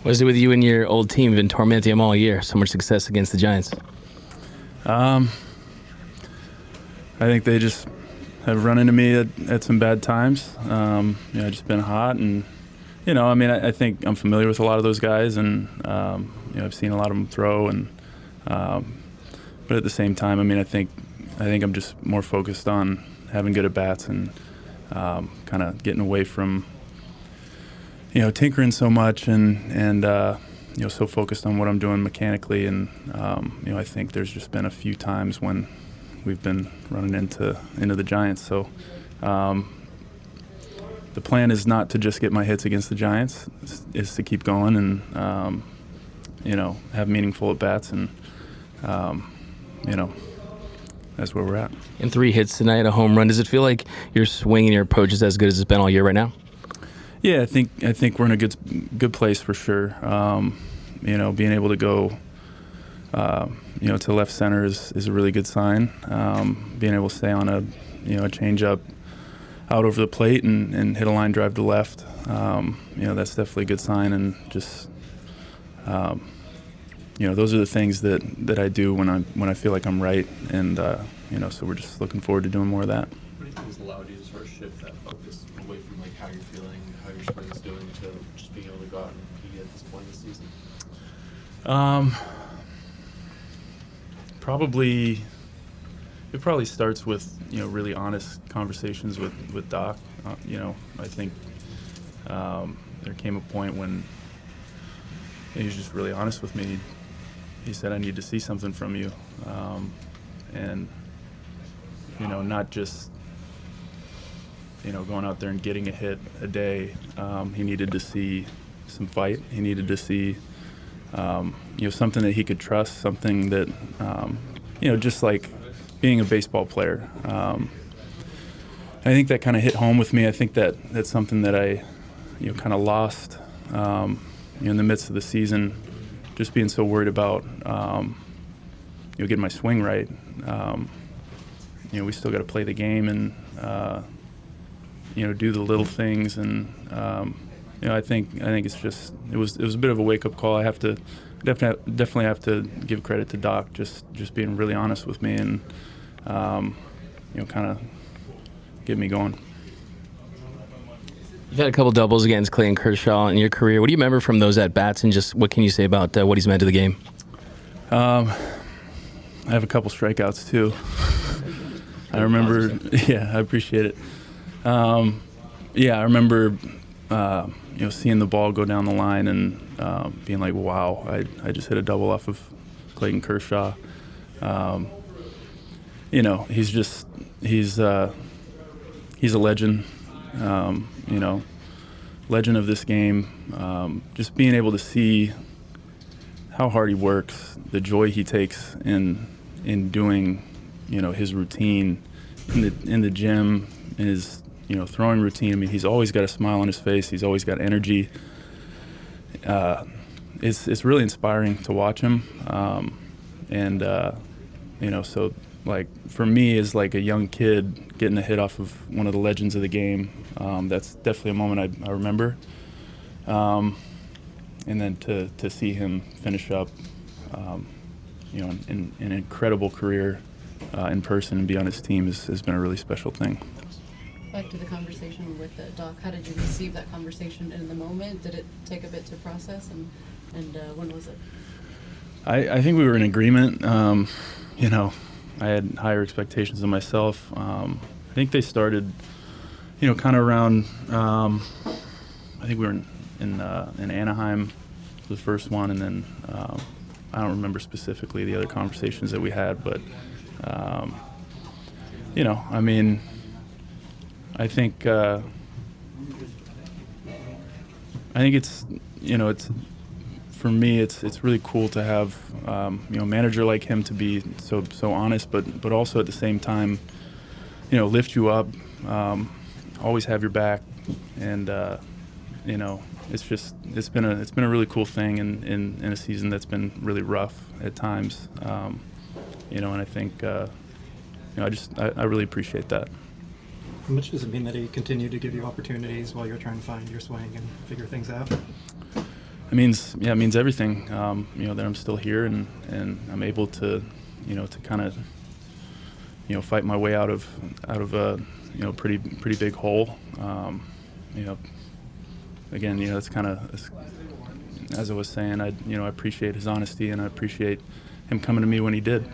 What is it with you and your old team? Been tormenting them all year. So much success against the Giants. I think they just have run into me at some bad times. Just been hot, and I think I'm familiar with a lot of those guys, and I've seen a lot of them throw, and but at the same time, I think I'm just more focused on having good at bats and kind of getting away from tinkering so much and so focused on what I'm doing mechanically, and I think there's just been a few times when we've been running into the Giants. So the plan is not to just get my hits against the Giants, is to keep going and have meaningful at bats, and that's where we're at. And 3 hits tonight, a home run. Does it feel like your swing and your approach is as good as it's been all year right now? Yeah, I think we're in a good place for sure. Being able to go, to left center is a really good sign. Being able to stay on a change up out over the plate and hit a line drive to left, that's definitely a good sign. And just, those are the things that I do when I feel like I'm right. And so we're just looking forward to doing more of that. What do you think has allowed you to sort of shift that focus away from like how you're feeling, how your swing's doing, to just being able to go out and compete at this point in the season? It probably starts with really honest conversations with Doc. I think there came a point when he was just really honest with me. He said, "I need to see something from you," and not just going out there and getting a hit a day. He needed to see some fight. He needed to see something that he could trust, something that just like being a baseball player. I think that kind of hit home with me. I think that's something that I kind of lost in the midst of the season, just being so worried about getting my swing right. We still got to play the game and do the little things, and I think it's just it was a bit of a wake-up call. I have to definitely have to give credit to Doc, just being really honest with me and kind of get me going. You've had a couple doubles against Clayton Kershaw in your career. What do you remember from those at-bats, and just what can you say about what he's meant to the game? I have a couple strikeouts too. I remember, yeah, I appreciate it. I remember, seeing the ball go down the line and being like, wow, I just hit a double off of Clayton Kershaw. He's a legend, legend of this game. Just being able to see how hard he works, the joy he takes in doing, his routine in the gym, his throwing routine. I mean, he's always got a smile on his face. He's always got energy. It's really inspiring to watch him. So like for me, as like a young kid getting a hit off of one of the legends of the game, that's definitely a moment I remember. And then to see him finish up, an incredible career in person and be on his team has been a really special thing. Back to the conversation with Doc, how did you receive that conversation in the moment? Did it take a bit to process, and when was it? I think we were in agreement. I had higher expectations of myself. I think they started, kind of around, I think we were in Anaheim, the first one, and then I don't remember specifically the other conversations that we had, but, I think it's, it's for me, it's really cool to have, a manager like him to be so honest, but also at the same time, lift you up, always have your back, and it's been a really cool thing in a season that's been really rough at times, and I think I really appreciate that. How much does it mean that he continued to give you opportunities while you're trying to find your swing and figure things out? It means everything. That I'm still here and I'm able to, to kind of, fight my way out of a, pretty big hole. Again, that's kind of, as I was saying, I appreciate his honesty and I appreciate him coming to me when he did.